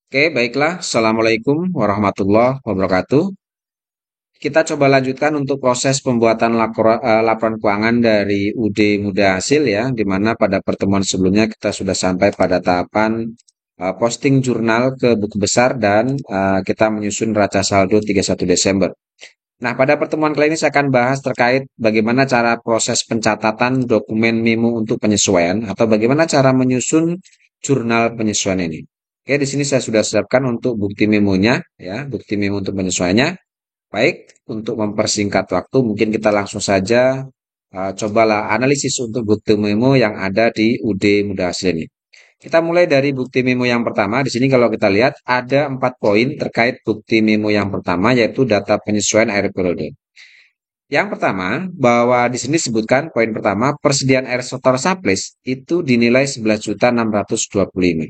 Oke, baiklah. Assalamualaikum warahmatullahi wabarakatuh. Kita coba lanjutkan untuk proses pembuatan laporan keuangan dari UD Muda Hasil ya, di mana pada pertemuan sebelumnya kita sudah sampai pada tahapan posting jurnal ke buku besar dan kita menyusun neraca saldo 31 Desember. Nah, pada pertemuan kali ini saya akan bahas terkait bagaimana cara proses pencatatan dokumen memo untuk penyesuaian atau bagaimana cara menyusun jurnal penyesuaian ini. Oke, di sini saya sudah siapkan untuk bukti memonya, ya, bukti memo untuk penyesuaiannya. Baik, untuk mempersingkat waktu, mungkin kita langsung saja cobalah analisis untuk bukti memo yang ada di UD Muda Hasil ini. Kita mulai dari bukti memo yang pertama. Di sini kalau kita lihat ada 4 poin terkait bukti memo yang pertama, yaitu data penyesuaian air periode. Yang pertama, bahwa di sini disebutkan poin pertama, persediaan air store surplus itu dinilai 11.625.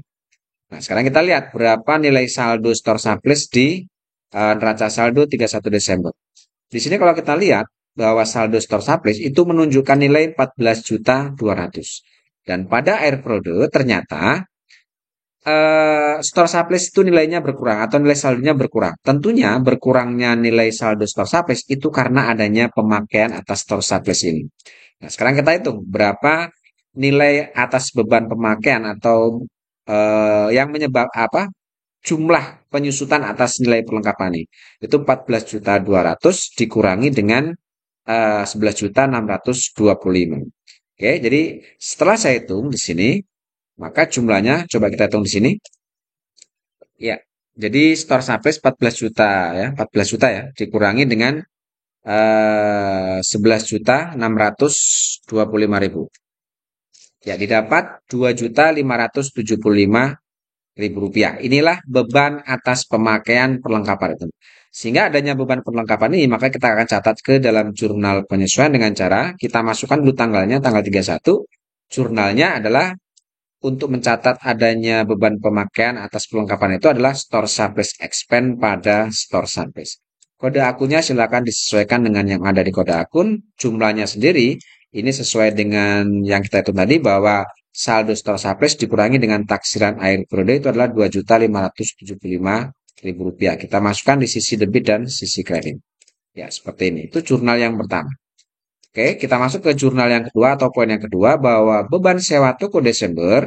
Nah, sekarang kita lihat berapa nilai saldo store surplus di neraca saldo 31 Desember. Di sini kalau kita lihat bahwa saldo store surplus itu menunjukkan nilai 14.200. Dan pada air periode ternyata store surplus itu nilainya berkurang atau nilai saldonya berkurang. Tentunya berkurangnya nilai saldo store surplus itu karena adanya pemakaian atas store surplus ini. Nah, sekarang kita hitung berapa nilai atas beban pemakaian atau yang menyebab apa? Jumlah penyusutan atas nilai perlengkapan ini. Itu 14.200 dikurangi dengan 11.625. Oke, jadi setelah saya hitung di sini, maka jumlahnya coba kita hitung di sini. Ya, jadi store surplus 14 juta ya, 14 juta ya, dikurangi dengan 11.625.000. Ya, didapat 2.575.000 rupiah. Inilah beban atas pemakaian perlengkapan itu. Sehingga adanya beban perlengkapan ini, maka kita akan catat ke dalam jurnal penyesuaian dengan cara kita masukkan dulu tanggalnya, tanggal 31. Jurnalnya adalah untuk mencatat adanya beban pemakaian atas perlengkapan itu adalah store surplus expense pada store surplus. Kode akunnya silakan disesuaikan dengan yang ada di kode akun. Jumlahnya sendiri ini sesuai dengan yang kita hitung tadi bahwa saldo store surplus dikurangi dengan taksiran air periode itu adalah 2.575.000 rupiah. Kita masukkan di sisi debit dan sisi kredit. Ya, seperti ini. Itu jurnal yang pertama. Oke, kita masuk ke jurnal yang kedua atau poin yang kedua bahwa beban sewa toko Desember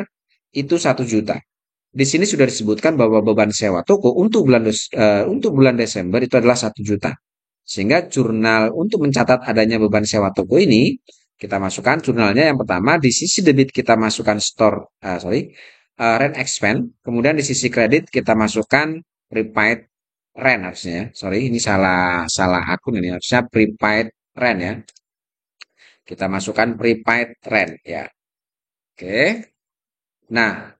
itu 1 juta. Di sini sudah disebutkan bahwa beban sewa toko untuk bulan Desember itu adalah 1 juta. Sehingga jurnal untuk mencatat adanya beban sewa toko ini kita masukkan jurnalnya yang pertama di sisi debit kita masukkan rent expense, kemudian di sisi kredit kita masukkan prepaid rent harusnya ya. Sorry, ini salah salah akun ini harusnya prepaid rent ya. Kita masukkan prepaid rent ya. Oke. Nah,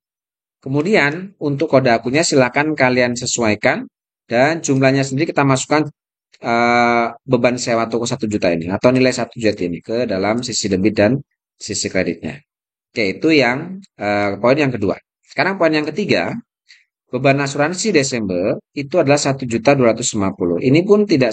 kemudian untuk kode akunnya silakan kalian sesuaikan dan jumlahnya sendiri kita masukkan beban sewa toko 1 juta ini atau nilai 1 juta ini ke dalam sisi debit dan sisi kreditnya. Oke, itu yang poin yang kedua. Sekarang poin yang ketiga, beban asuransi Desember itu adalah 1.250. Ini pun tidak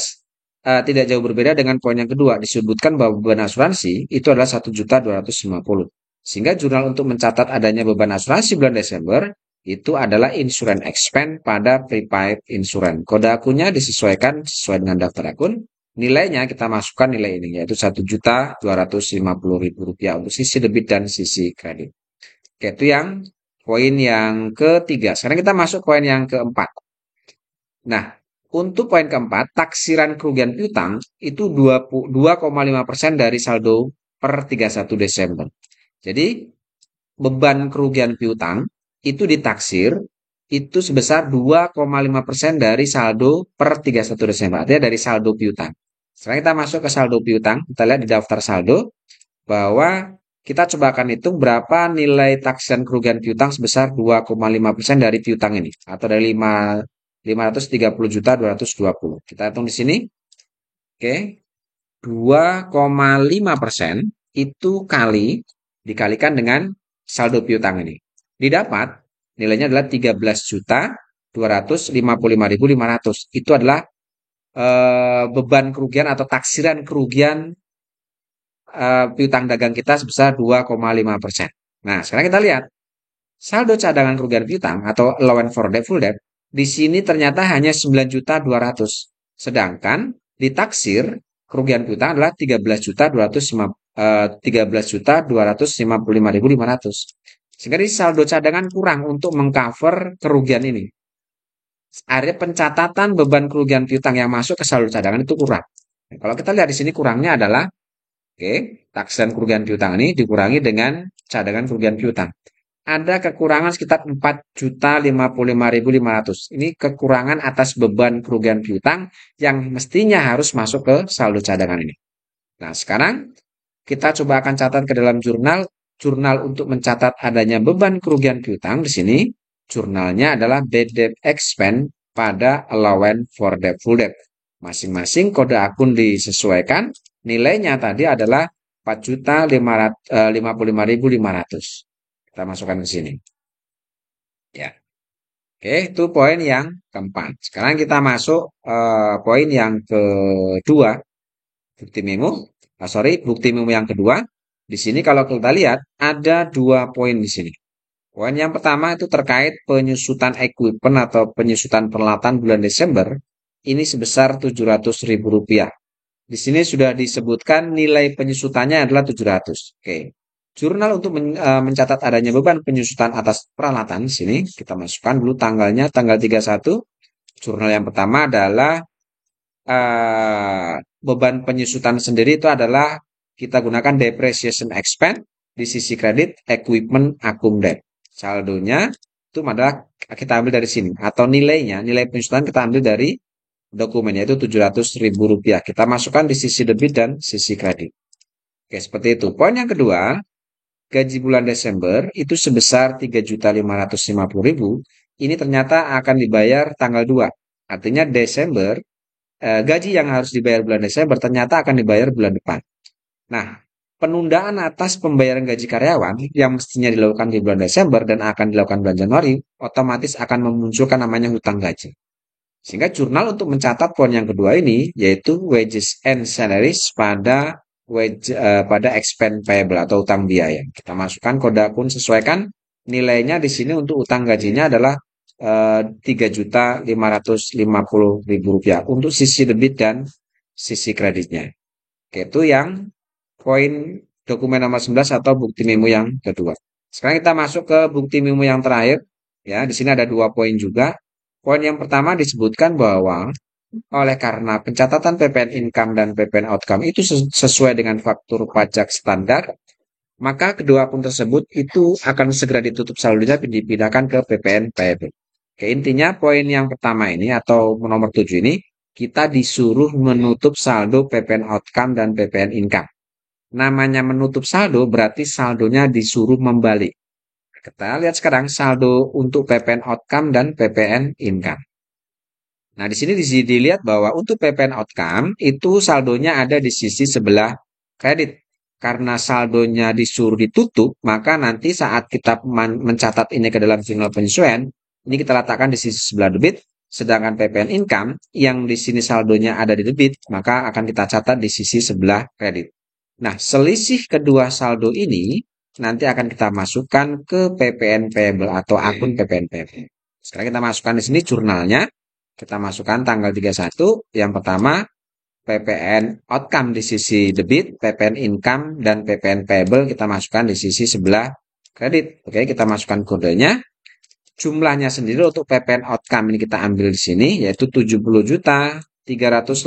jauh berbeda dengan poin yang kedua. Disebutkan bahwa beban asuransi itu adalah 1.250. Sehingga jurnal untuk mencatat adanya beban asuransi bulan Desember itu adalah insurance expense pada prepaid insurance. Kode akunnya disesuaikan sesuai dengan daftar akun. Nilainya kita masukkan nilai ini yaitu 1.250.000 rupiah untuk sisi debit dan sisi kredit. Oke, itu yang poin yang ketiga. Sekarang kita masuk poin yang keempat. Nah, untuk poin keempat, taksiran kerugian piutang itu 2,5% dari saldo per 31 Desember. Jadi, beban kerugian piutang itu ditaksir itu sebesar 2,5% dari saldo per 31 Desember. Artinya dari saldo piutang. Sekarang kita masuk ke saldo piutang. Kita lihat di daftar saldo bahwa kita coba akan hitung berapa nilai taksiran kerugian piutang sebesar 2,5% dari piutang ini. Atau dari 530.220. Kita hitung di sini. Oke. 2,5% itu dikalikan dengan saldo piutang ini. Didapat nilainya adalah 13.255.500. Itu adalah beban kerugian atau taksiran kerugian piutang dagang kita sebesar 2,5%. Nah, sekarang kita lihat saldo cadangan kerugian piutang atau allowance for debt full debt Di sini ternyata hanya 9.200.000. Sedangkan ditaksir kerugian piutang adalah 13.255.500. Sehingga di saldo cadangan kurang untuk mengcover kerugian ini. Area pencatatan beban kerugian piutang yang masuk ke saldo cadangan itu kurang. Nah, kalau kita lihat di sini kurangnya adalah taksiran kerugian piutang ini dikurangi dengan cadangan kerugian piutang. Ada kekurangan sekitar 4.055.500. Ini kekurangan atas beban kerugian piutang yang mestinya harus masuk ke saldo cadangan ini. Nah, sekarang kita coba akan catat ke dalam jurnal untuk mencatat adanya beban kerugian piutang. Di sini jurnalnya adalah bad debt expense pada allowance for debt full debt. Masing-masing kode akun disesuaikan. Nilainya tadi adalah 4.055.500. Kita masukkan ke sini. Ya. Oke, itu poin yang keempat. Sekarang kita masuk poin yang kedua. Bukti memo yang kedua. Di sini kalau kita lihat ada dua poin di sini. Poin yang pertama itu terkait penyusutan equipment atau penyusutan peralatan bulan Desember. Ini sebesar Rp700.000. Di sini sudah disebutkan nilai penyusutannya adalah 700. Oke. Jurnal untuk mencatat adanya beban penyusutan atas peralatan. Di sini kita masukkan dulu tanggalnya, tanggal 31. Jurnal yang pertama adalah beban penyusutan sendiri itu adalah kita gunakan depreciation expense di sisi kredit, equipment, akum debt. Saldonya itu adalah kita ambil dari sini. Atau nilainya, nilai penyusutan kita ambil dari dokumen yaitu Rp700.000. Kita masukkan di sisi debit dan sisi kredit. Oke, seperti itu. Poin yang kedua, gaji bulan Desember itu sebesar Rp3.550.000. Ini ternyata akan dibayar tanggal 2. Artinya Desember, gaji yang harus dibayar bulan Desember ternyata akan dibayar bulan depan. Nah, penundaan atas pembayaran gaji karyawan yang mestinya dilakukan di bulan Desember dan akan dilakukan bulan Januari, otomatis akan memunculkan namanya hutang gaji. Sehingga jurnal untuk mencatat poin yang kedua ini, yaitu wages and salaries pada expense payable atau utang biaya. Kita masukkan kode akun, sesuaikan nilainya di sini untuk utang gajinya adalah Rp3.550.000 untuk sisi debit dan sisi kreditnya. Oke, itu yang poin dokumen nomor 11 atau bukti memo yang kedua. Sekarang kita masuk ke bukti memo yang terakhir. Ya, di sini ada dua poin juga. Poin yang pertama disebutkan bahwa oleh karena pencatatan PPN income dan PPN outcome itu sesuai dengan faktur pajak standar, maka kedua akun tersebut itu akan segera ditutup saldonya dipindahkan ke PPN payable. Oke, intinya poin yang pertama ini atau nomor 7 ini kita disuruh menutup saldo PPN outcome dan PPN income. Namanya menutup saldo berarti saldonya disuruh membalik. Kita lihat sekarang saldo untuk PPN outcome dan PPN income. Nah, di sini dilihat bahwa untuk PPN outcome itu saldonya ada di sisi sebelah kredit. Karena saldonya disuruh ditutup, maka nanti saat kita mencatat ini ke dalam jurnal penyesuaian, ini kita letakkan di sisi sebelah debit, sedangkan PPN income yang di sini saldonya ada di debit, maka akan kita catat di sisi sebelah kredit. Nah, selisih kedua saldo ini nanti akan kita masukkan ke PPN payable atau akun PPN payable. Sekarang kita masukkan di sini jurnalnya. Kita masukkan tanggal 31. Yang pertama, PPN outcome di sisi debit, PPN income, dan PPN payable kita masukkan di sisi sebelah kredit. Oke, kita masukkan kodenya. Jumlahnya sendiri untuk PPN outcome ini kita ambil di sini, yaitu 70.385.000.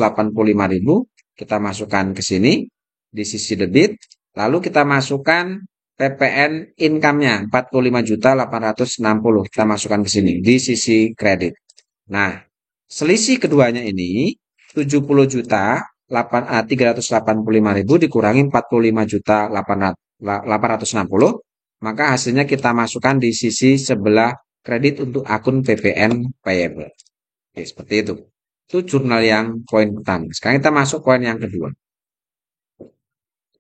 Kita masukkan ke sini di sisi debit. Lalu kita masukkan PPN income-nya 45.860. Kita masukkan ke sini di sisi kredit. Nah, selisih keduanya ini 70.385.000 dikurangi 45.860, maka hasilnya kita masukkan di sisi sebelah kredit untuk akun PPN payable. Oke, seperti itu. Itu jurnal yang poin pertama. Sekarang kita masuk poin yang kedua.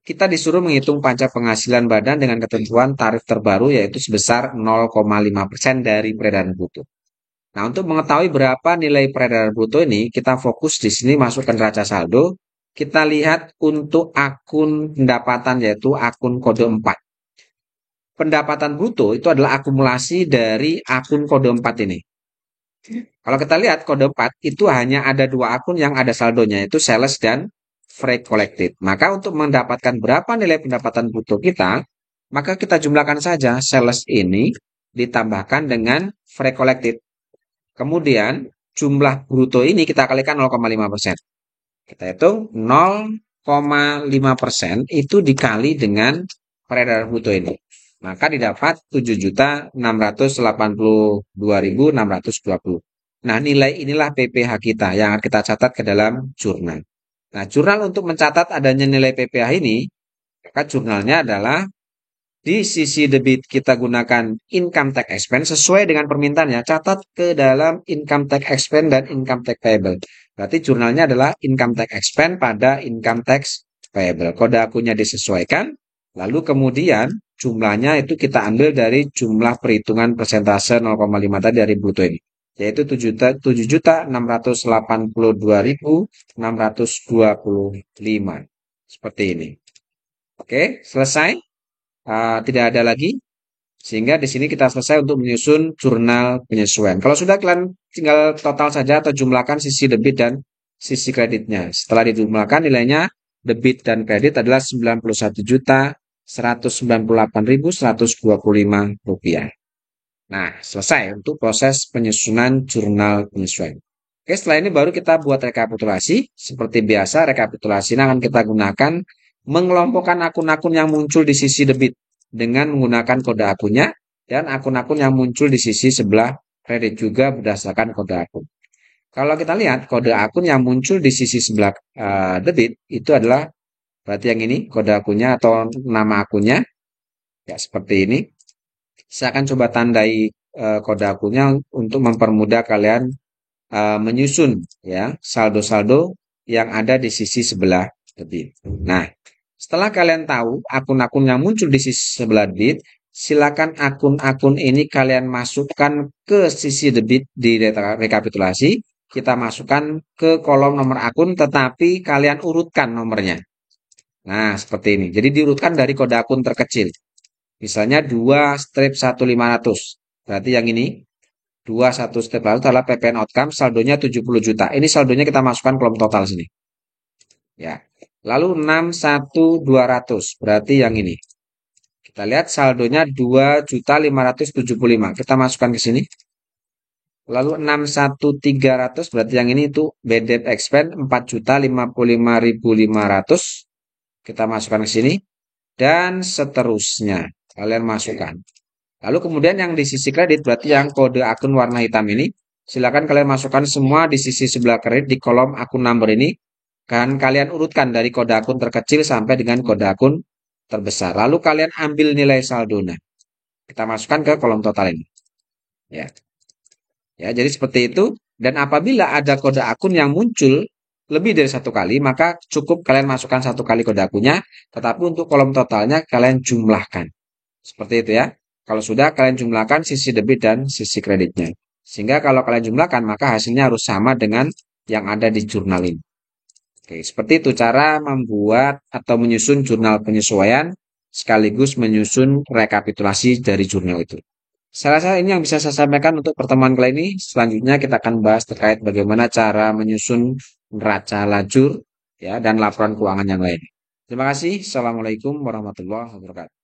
Kita disuruh menghitung pajak penghasilan badan dengan ketentuan tarif terbaru yaitu sebesar 0,5% dari peredaran bruto. Nah, untuk mengetahui berapa nilai peredaran bruto ini, kita fokus di sini masukkan neraca saldo. Kita lihat untuk akun pendapatan yaitu akun kode 4. Pendapatan bruto itu adalah akumulasi dari akun kode 4 ini. Kalau kita lihat kode 4 itu hanya ada dua akun yang ada saldonya, yaitu sales dan freight collected. Maka untuk mendapatkan berapa nilai pendapatan bruto kita, maka kita jumlahkan saja sales ini ditambahkan dengan freight collected. Kemudian jumlah bruto ini kita kalikan 0,5%. Kita hitung 0,5% itu dikali dengan peredaran bruto ini. Maka didapat 7.682.620. Nah, nilai inilah PPh kita yang akan kita catat ke dalam jurnal. Nah, jurnal untuk mencatat adanya nilai PPh ini, maka jurnalnya adalah di sisi debit kita gunakan income tax expense sesuai dengan permintaannya. Catat ke dalam income tax expense dan income tax payable. Berarti jurnalnya adalah income tax expense pada income tax payable. Kode akunnya disesuaikan. Lalu kemudian jumlahnya itu kita ambil dari jumlah perhitungan persentase 0,5 tadi dari bruto ini. Yaitu 7.682.625. Seperti ini. Oke, selesai. Tidak ada lagi. Sehingga di sini kita selesai untuk menyusun jurnal penyesuaian. Kalau sudah, kalian tinggal total saja atau jumlahkan sisi debit dan sisi kreditnya. Setelah dijumlahkan, nilainya debit dan kredit adalah Rp91.198.125. Nah, selesai untuk proses penyusunan jurnal penyesuaian. Oke, setelah ini baru kita buat rekapitulasi. Seperti biasa, rekapitulasi ini akan kita gunakan mengelompokkan akun-akun yang muncul di sisi debit dengan menggunakan kode akunnya dan akun-akun yang muncul di sisi sebelah kredit juga berdasarkan kode akun. Kalau kita lihat kode akun yang muncul di sisi sebelah debit itu adalah berarti yang ini kode akunnya atau nama akunnya ya seperti ini. Saya akan coba tandai kode akunnya untuk mempermudah kalian menyusun ya saldo-saldo yang ada di sisi sebelah debit. Nah, setelah kalian tahu akun-akun yang muncul di sisi sebelah debit, silakan akun-akun ini kalian masukkan ke sisi debit di rekapitulasi. Kita masukkan ke kolom nomor akun, tetapi kalian urutkan nomornya. Nah, seperti ini. Jadi diurutkan dari kode akun terkecil. Misalnya 2-1.500. Berarti yang ini 2 1 adalah PPN outcome, saldonya 70 juta. Ini saldonya kita masukkan kolom total sini. Ya. Lalu 6.1.200. Berarti yang ini. Kita lihat saldonya 2.575. Kita masukkan ke sini. Lalu 6.1.300. Berarti yang ini itu bad debt expense 4.055.500. Kita masukkan ke sini. Dan seterusnya. Kalian masukkan. Lalu kemudian yang di sisi kredit berarti yang kode akun warna hitam ini. Silakan kalian masukkan semua di sisi sebelah kredit di kolom akun number ini. Kan kalian urutkan dari kode akun terkecil sampai dengan kode akun terbesar. Lalu kalian ambil nilai saldonya. Kita masukkan ke kolom total ini. Ya. Ya, jadi seperti itu. Dan apabila ada kode akun yang muncul lebih dari satu kali, maka cukup kalian masukkan satu kali kode akunnya. Tetapi untuk kolom totalnya kalian jumlahkan. Seperti itu ya. Kalau sudah kalian jumlahkan sisi debit dan sisi kreditnya. Sehingga kalau kalian jumlahkan maka hasilnya harus sama dengan yang ada di jurnal ini. Oke, seperti itu cara membuat atau menyusun jurnal penyesuaian sekaligus menyusun rekapitulasi dari jurnal itu. Saya rasa ini yang bisa saya sampaikan untuk pertemuan kali ini. Selanjutnya kita akan bahas terkait bagaimana cara menyusun neraca lajur ya dan laporan keuangan yang lain. Terima kasih. Assalamualaikum warahmatullahi wabarakatuh.